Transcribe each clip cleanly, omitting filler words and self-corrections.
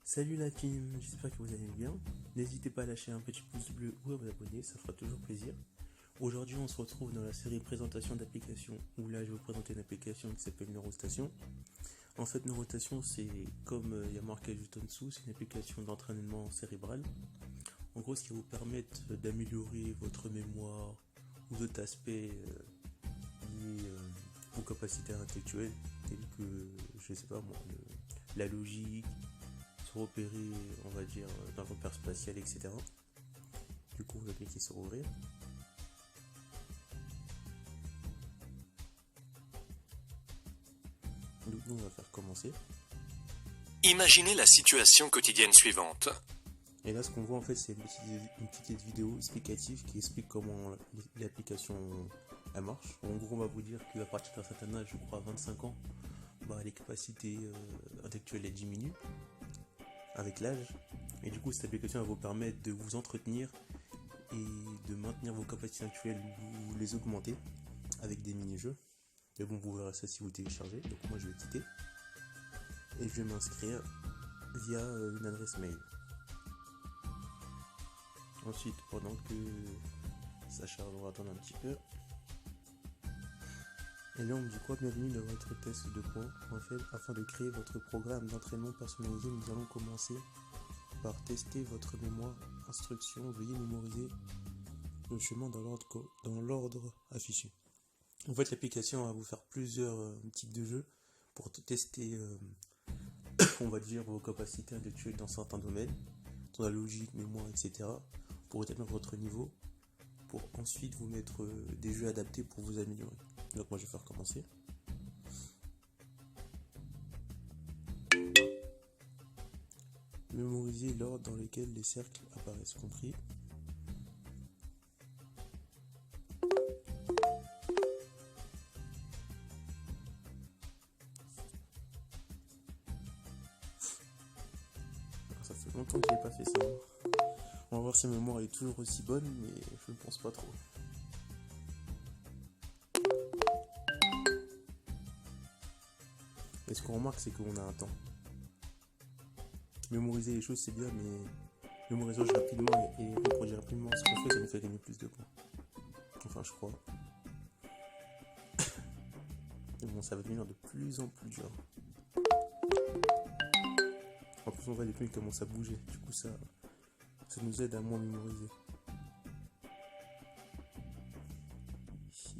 Salut la team, j'espère que vous allez bien. N'hésitez pas à lâcher un petit pouce bleu ou à vous abonner, ça fera toujours plaisir. Aujourd'hui on se retrouve dans la série présentation d'applications où là je vais vous présenter une application qui s'appelle Neurostation. En fait Neurostation c'est comme il y a marqué juste en dessous, c'est une application d'entraînement cérébral. En gros ce qui va vous permettre d'améliorer votre mémoire ou d'autres aspects liés aux capacités intellectuelles telles que je sais pas moi, la logique, se repérer, on va dire, dans le repère spatial, etc. Du coup, vous cliquez sur ouvrir. Donc, nous, on va faire commencer. Imaginez la situation quotidienne suivante. Et là, ce qu'on voit en fait, c'est une petite vidéo explicative qui explique comment l'application elle marche. En gros, on va vous dire qu'à partir d'un certain âge, je crois 25 ans, les capacités intellectuelles elles diminuent avec l'âge. Et du coup, cette application va vous permettre de vous entretenir et de maintenir vos capacités intellectuelles ou les augmenter avec des mini-jeux. Mais bon, vous verrez ça si vous téléchargez. Donc moi, je vais quitter et je vais m'inscrire via une adresse mail. Ensuite, pendant que ça charge, on va attendre un petit peu. Et là, on me dit quoi? Bienvenue dans votre test de points. En fait, afin de créer votre programme d'entraînement personnalisé, nous allons commencer par tester votre mémoire. Instruction, veuillez mémoriser le chemin dans l'ordre affiché. En fait, l'application va vous faire plusieurs types de jeux pour tester, on va dire, vos capacités intellectuelles dans certains domaines, dans la logique, mémoire, etc. pour établir votre niveau, pour ensuite vous mettre des jeux adaptés pour vous améliorer. Donc moi je vais faire commencer. Mémoriser l'ordre dans lequel les cercles apparaissent, compris. Ça fait longtemps que j'ai pas fait ça. On va voir si ma mémoire est toujours aussi bonne, mais je ne pense pas trop. Et ce qu'on remarque, c'est qu'on a un temps. Mémoriser les choses, c'est bien, mais mémoriser rapidement et reproduire rapidement ce qu'on fait, ça nous fait gagner plus de points. Enfin, je crois. Et bon, ça va devenir de plus en plus dur. En plus, on voit les pneus qui commencent à bouger. Du coup, ça nous aide à moins mémoriser.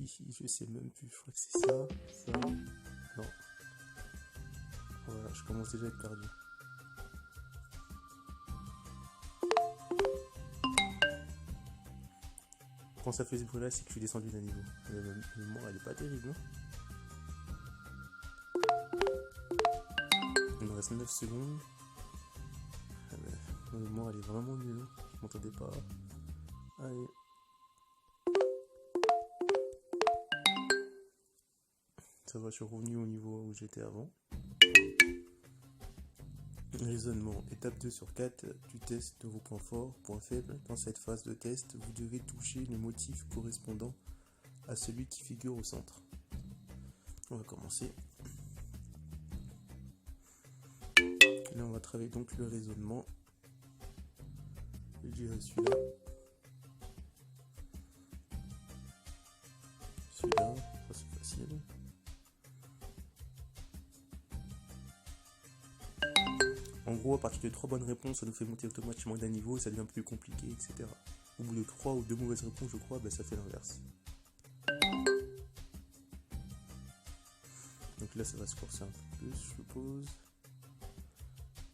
Je sais même plus. Je crois que c'est ça. Non. Voilà, je commence déjà à être perdu. Quand ça fait ce bruit là, c'est que je suis descendu d'un niveau. La mémoire elle est pas terrible, hein. Il me reste 9 secondes. Ma mémoire elle est vraiment nulle, hein. Je m'entendais pas. Allez. Ça va, je suis revenu au niveau où j'étais avant. Raisonnement. Étape 2 sur 4 du test de vos points forts, points faibles. Dans cette phase de test, vous devez toucher le motif correspondant à celui qui figure au centre. On va commencer. Là, on va travailler donc le raisonnement. Je dirais celui-là. Celui-là, ça c'est facile. En gros, à partir de 3 bonnes réponses, ça nous fait monter automatiquement d'un niveau, ça devient plus compliqué, etc. Au bout de 3 ou 2 mauvaises réponses, je crois, ça fait l'inverse. Donc là, ça va se corser un peu plus, je suppose.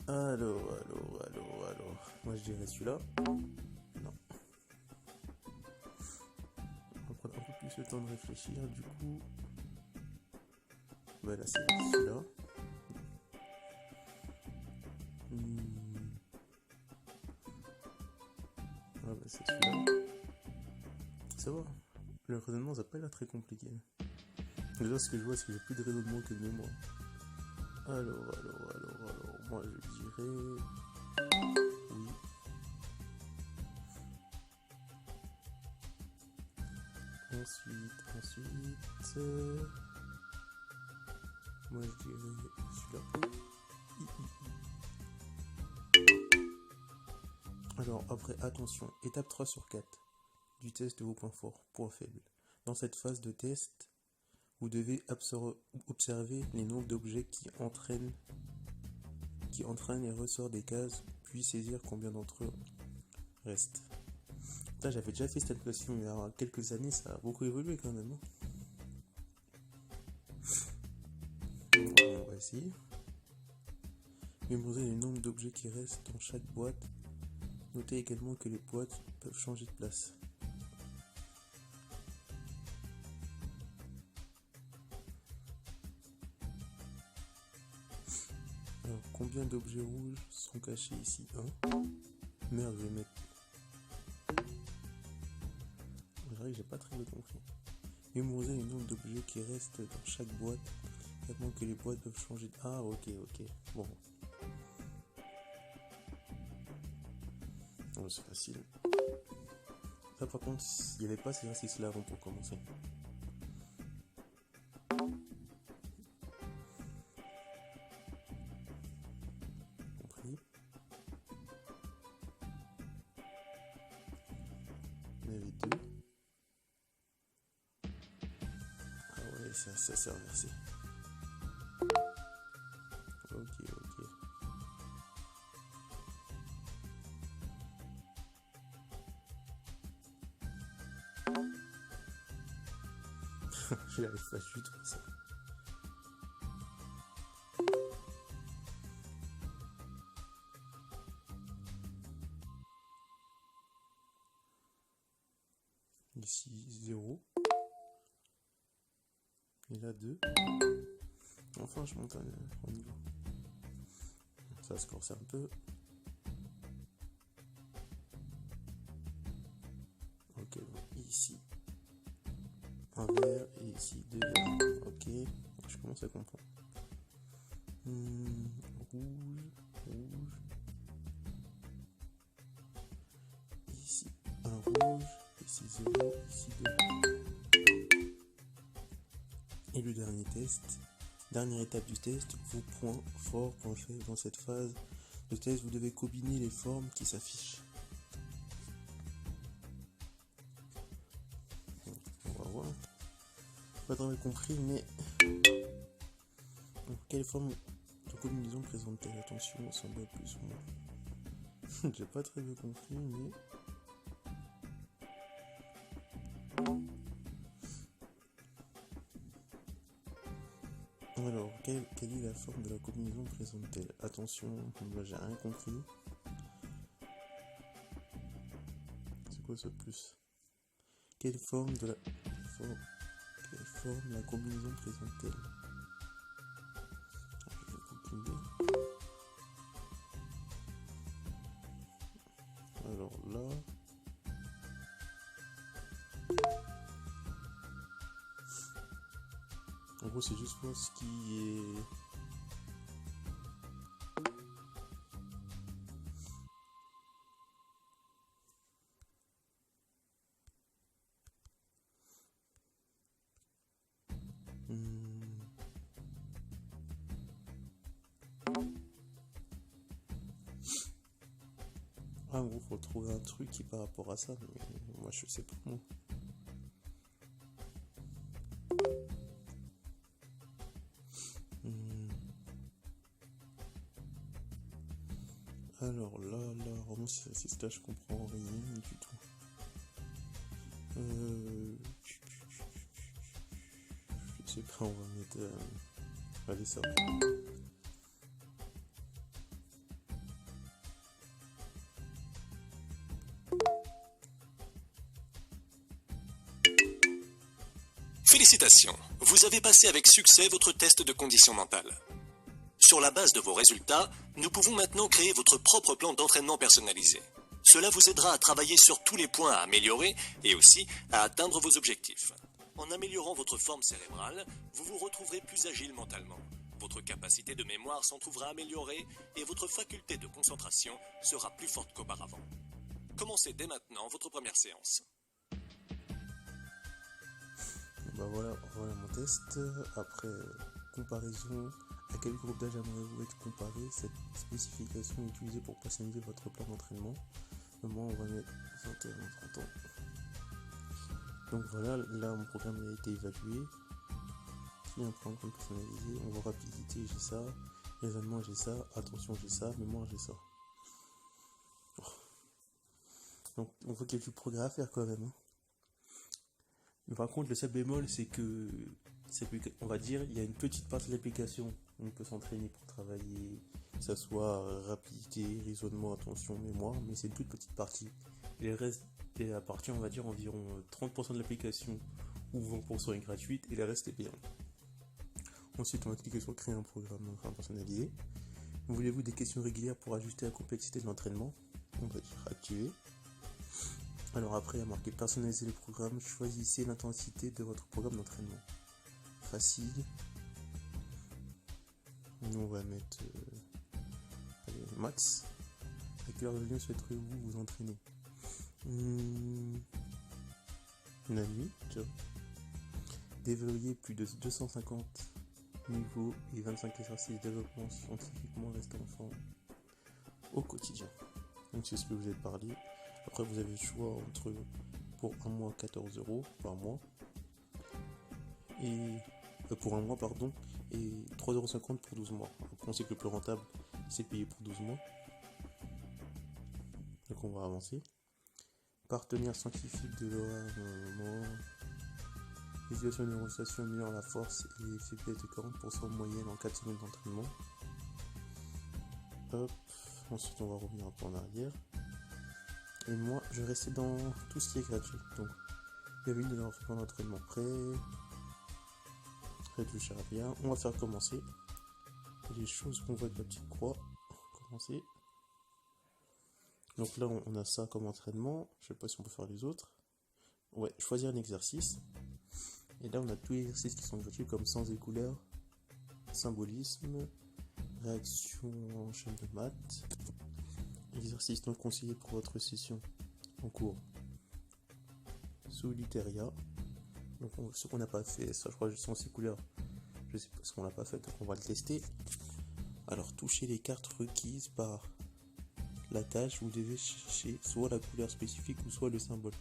Alors. Moi, je dirais celui-là. Non. On va prendre un peu plus le temps de réfléchir, du coup. Là, c'est celui-là. C'est celui-là. Ça va. Le raisonnement, ça n'a pas l'air très compliqué. Déjà, ce que je vois, c'est que j'ai plus de raisonnement que de mémoire. Alors. Moi, je dirais... Oui. Ensuite... Moi, je dirais celui-là. Alors après, attention, étape 3 sur 4 du test de vos points forts, points faibles. Dans cette phase de test, vous devez observer les nombres d'objets qui entraînent et ressortent des cases, puis saisir combien d'entre eux restent. Là, j'avais déjà fait cette notion il y a quelques années, ça a beaucoup évolué quand même. On va essayer. Mémoriser le nombre d'objets qui restent dans chaque boîte. Notez également que les boîtes peuvent changer de place. Alors, combien d'objets rouges sont cachés ici? 1. Merde, je vais mettre... C'est vrai que j'ai pas très bien compris. Mémoriser le nombre d'objets qui restent dans chaque boîte. Également que les boîtes peuvent changer de... Ah, ok. Bon. Oh, c'est facile. Ça, par contre, il n'y avait pas ces exercices-là avant pour commencer. Compris. Il y en avait 2. Ah ouais, ça s'est reversé. Ok. Je n'arrive pas du tout à ça. Ici 0. Et là 2. Enfin je monte au niveau. Ça se corse un peu. Ok, donc ici un vert et ici 2 verts. Ok, je commence à comprendre. Rouge. Ici un rouge, ici 0, ici 2. Et le dernier test, dernière étape du test, vos points forts, points faibles. Dans cette phase de test, vous devez combiner les formes qui s'affichent. On va voir. Pas très compris, mais donc, quelle forme de combinaison présente-t-elle? Attention, ça semble plus ou moins. J'ai pas très bien compris, mais alors, quelle est la forme de la combinaison présente-t-elle? Attention, moi j'ai rien compris. C'est quoi ce plus? Quelle forme la combinaison présente-t-elle? Je vais compiler. Alors là... En gros, c'est juste moi ce qui est... Ah, en gros, faut trouver un truc qui par rapport à ça, mais moi je sais pas moi. Alors là, vraiment, c'est là, je comprends rien du tout. Je sais pas, on va mettre... Allez, ça va. Félicitations, vous avez passé avec succès votre test de condition mentale. Sur la base de vos résultats, nous pouvons maintenant créer votre propre plan d'entraînement personnalisé. Cela vous aidera à travailler sur tous les points à améliorer et aussi à atteindre vos objectifs. En améliorant votre forme cérébrale, vous vous retrouverez plus agile mentalement. Votre capacité de mémoire s'en trouvera améliorée et votre faculté de concentration sera plus forte qu'auparavant. Commencez dès maintenant votre première séance. Bah voilà mon test. Après comparaison, à quel groupe d'âge aimeriez-vous être comparé? Cette spécification est utilisée pour personnaliser votre plan d'entraînement. simplement on va mettre 21 30 ans. Donc voilà, là mon programme a été évalué. Créer un programme personnalisé, on voit rapidité, j'ai ça, raisonnement j'ai ça, attention j'ai ça, mémoire j'ai ça. Donc on voit qu'il y a du progrès à faire quand même. Mais par contre le seul bémol c'est que on va dire il y a une petite partie de l'application où on peut s'entraîner pour travailler, que ça soit rapidité, raisonnement, attention, mémoire, mais c'est une toute petite partie. Et le reste est la partie on va dire environ 30% de l'application ou 20% est gratuite et le reste est payant. Ensuite on va cliquer sur créer un programme personnalisé. Voulez-vous des questions régulières pour ajuster la complexité de l'entraînement? On va dire activer. Alors après, il y a marqué personnaliser le programme, choisissez l'intensité de votre programme d'entraînement. Facile. Nous on va mettre max. À quelle heure de lieu souhaiterez-vous vous entraîner? La nuit, tiens. Déverrouiller plus de 250 niveaux et 25 exercices de développement scientifiquement restant enfant au quotidien. Donc c'est ce que je vous ai parlé. Après vous avez le choix entre pour un mois 14 € par mois et pour un mois pardon et 3,50 € pour 12 mois. Après on sait que le plus rentable c'est payer pour 12 mois. Donc on va avancer. Partenaire scientifique de l'ORA, l'utilisation de neurostation améliore la force et les FPS de 40% moyenne en 4 semaines d'entraînement. Hop. Ensuite on va revenir un peu en arrière. Et moi je restais dans tout ce qui est gratuit. Donc bienvenue dans leur fréquent d'entraînement prêt. Réfléchir à rien. On va faire commencer. Les choses qu'on voit avec la petite croix. Commencer. Donc là on a ça comme entraînement. Je sais pas si on peut faire les autres. Ouais, choisir un exercice. Et là on a tous les exercices qui sont gratuits comme sens et couleurs, symbolisme, réaction en chaîne de maths, exercice non conseillé pour votre session en cours, solitaria. Donc ce qu'on n'a pas fait, ça je crois que sens et couleurs, je sais pas ce qu'on n'a pas fait, donc on va le tester. Alors toucher les cartes requises par la tâche, vous devez chercher soit la couleur spécifique ou soit le symbole.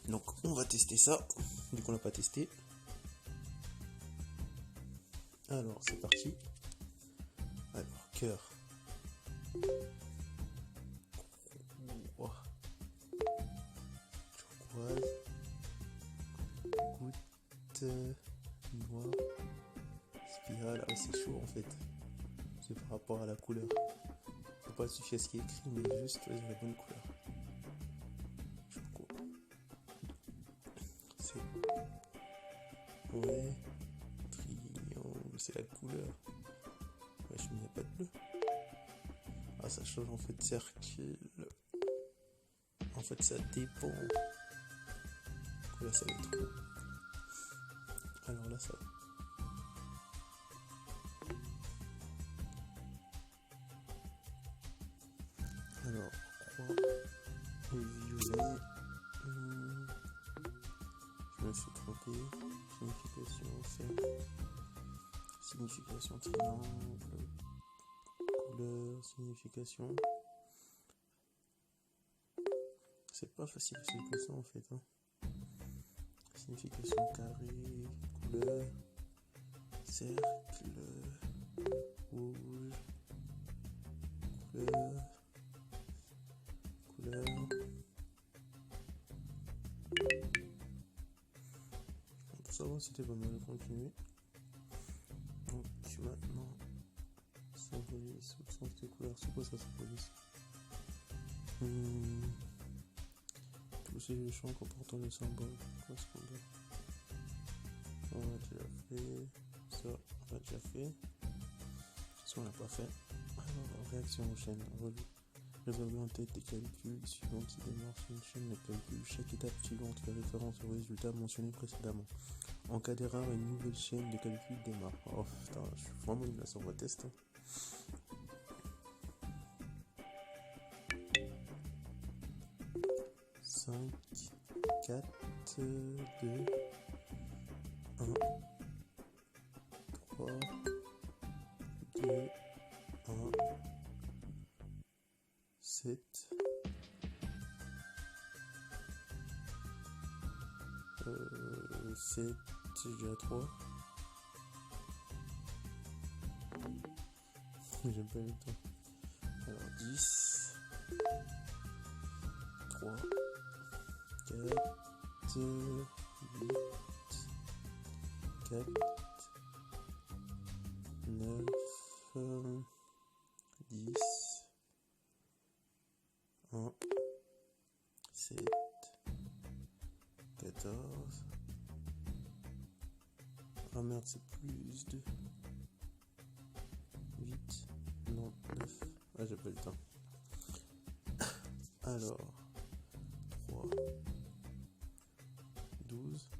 Donc on va tester ça, vu qu'on l'a pas testé. Alors c'est parti. Alors cœur. Turquoise. Goutte noire. Spirale. Ah c'est chaud en fait. C'est par rapport à la couleur. Faut pas suffire à ce qui est écrit, mais juste choisir la bonne couleur. Ouais, triangle, c'est la couleur. Ouais, je n'y a pas de bleu. Ah, ça change en fait cercle. En fait, ça dépend. Là, ça va être haut. Alors là, ça va. Alors, croix et violet. Je me suis trompé. Signification cercle. Signification triangle. Couleur, signification. C'est pas facile à signifier ça en fait. Hein. Signification carré, couleur, cercle, rouge, couleur, couleur. Pour savoir si c'était pas mal de continuer. Donc maintenant, symbolisme, sens des couleurs, c'est quoi ça symbolisme? Pousser les champs comportant les symboles correspondants. On a déjà fait. Ça, on a déjà fait. Ça, on l'a pas fait. Alors, réaction en chaîne. Résolvez en tête des calculs suivants qui démarrent sur une chaîne de calcul. Chaque étape suivante fait référence au résultat mentionné précédemment. En cas d'erreur, une nouvelle chaîne de calcul démarre. Oh putain, je suis vraiment nul à ça, on va tester. 5, 4, 2, 1, 3, 2, 1, 7, 7, j'ai déjà 3. J'aime pas le temps. Alors 10, 3, 4, 8, 4, 9, 10, 1, 7, 14. Ah merde, c'est plus de 8, non, 9. Ah, j'ai pas le temps. Alors, 3, 12.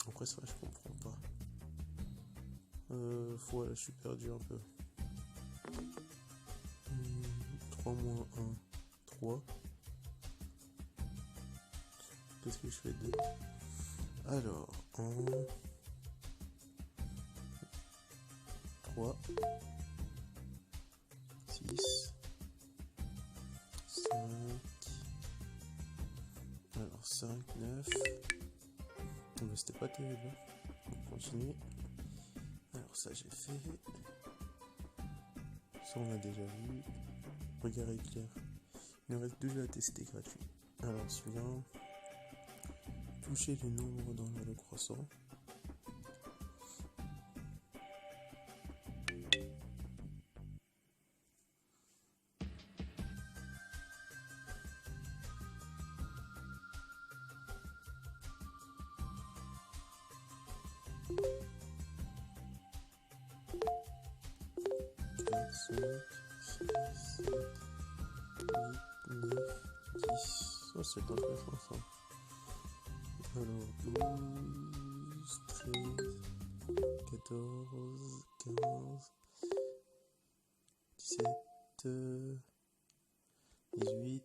Après, ça, je comprends pas. Voilà, je suis perdu un peu. 3 moins 1, 3. Qu'est-ce que je fais de... Alors, 1, 3, 6, 5, alors 5, 9, mais c'était pas terrible, on continue. Alors ça j'ai fait, ça on a déjà vu, regard éclair, il nous reste 2 jeux à tester gratuits. Alors celui-là, toucher les nombres dans l'ordre croissant. Oh, c'est intéressant ça. Alors 12, 13, 14, 15, 17, 18.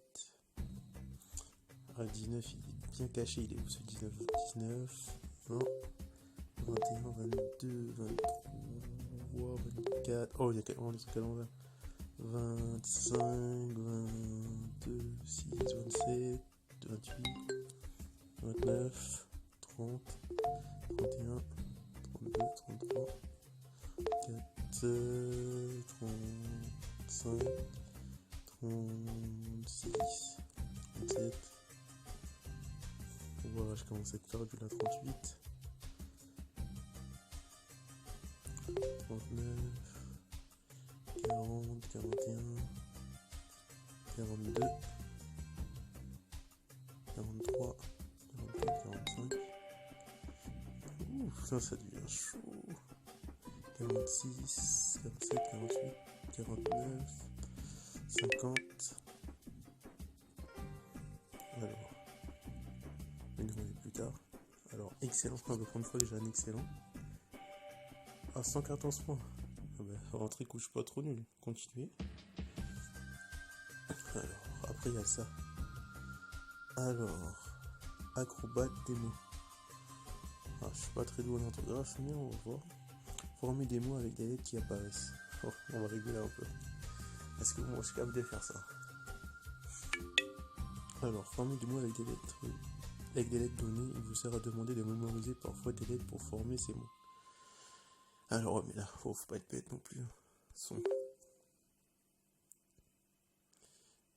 Ah, 19, il est bien caché, il est où ce 19? 19, non. 21, 22, 23, 24. Oh, il y a carrément des trucs à l'envers. 25, 26, 27, 28, 29, 30, 31, 32, 33, 4, 35, 36, 37. Voilà, je commence à être perdu là, 38, 39, 40, 41, 42, 43, 44, 45. Ouh, ça devient chaud. 46, 47, 48, 49, 50. Alors, je vais nous demander plus tard. Alors, excellent, je crois que la première fois que j'ai un excellent. Ah, 114 points. Ah ben, rentrée couche pas trop nul. Continuer. Alors, après il y a ça. Alors, acrobate démo. Ah, je suis pas très doué en orthographe, mais on va voir. Former des mots avec des lettres qui apparaissent. Oh, on va rigoler un peu. Parce que moi, je suis capable de faire ça. Alors, former des mots avec des lettres. Avec des lettres données, il vous sert à demander de mémoriser parfois des lettres pour former ces mots. Alors, mais là, faut pas être bête non plus. Son.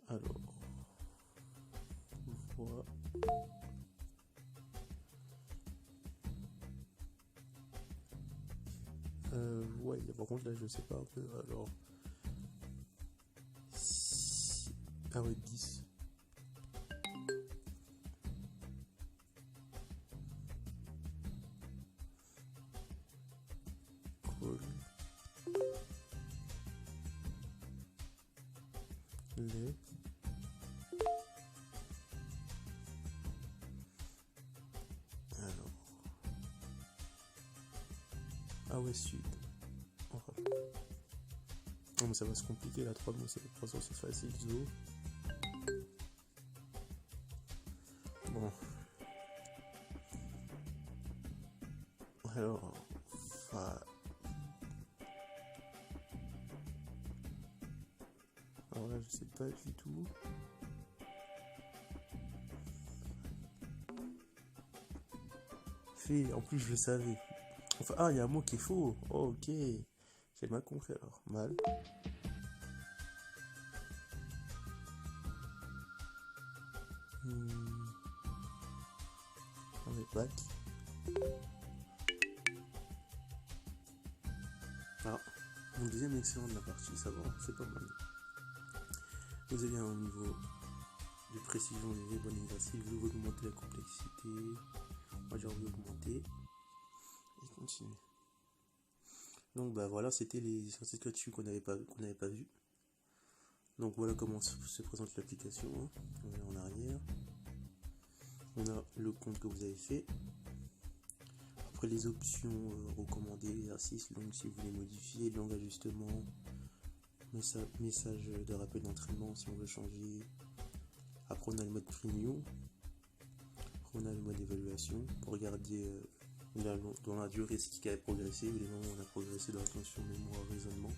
Alors, voix. Ouais, par contre, là, je sais pas un peu. Alors, ah ouais, 10. Cool. Les. Alors. Ah ouais, sud. Enfin. Non, mais ça va se compliquer, là, 3 mots, c'est facile, zoo. Bon. Alors, alors là, je sais pas du tout. fait. En plus, je le savais. Enfin, ah, il y a un mot qui est faux. Oh, ok. J'ai mal compris alors. Mal. On est back. Ah, mon deuxième excellent de la partie, ça va, c'est pas mal. Vous avez un niveau de précision élevé, bon exercice, vous augmentez la complexité. Moi j'ai envie d'augmenter. Et continuer. Donc bah voilà, c'était les exercices gratuits qu'on n'avait pas vu. Donc voilà comment se présente l'application. On est en arrière. On a le compte que vous avez fait. Après les options recommandées, exercices, langue si vous voulez modifier, langue ajustement, message de rappel d'entraînement si on veut changer. Après on a le mode premium. Après on a le mode évaluation pour regarder dans la durée ce qui a progressé, les moments où on a progressé dans l'attention, mémoire, raisonnement,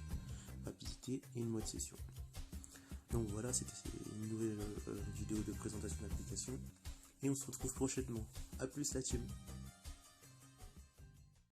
rapidité et une mode session. Donc voilà, c'était une nouvelle vidéo de présentation d'application et on se retrouve prochainement. A plus la team.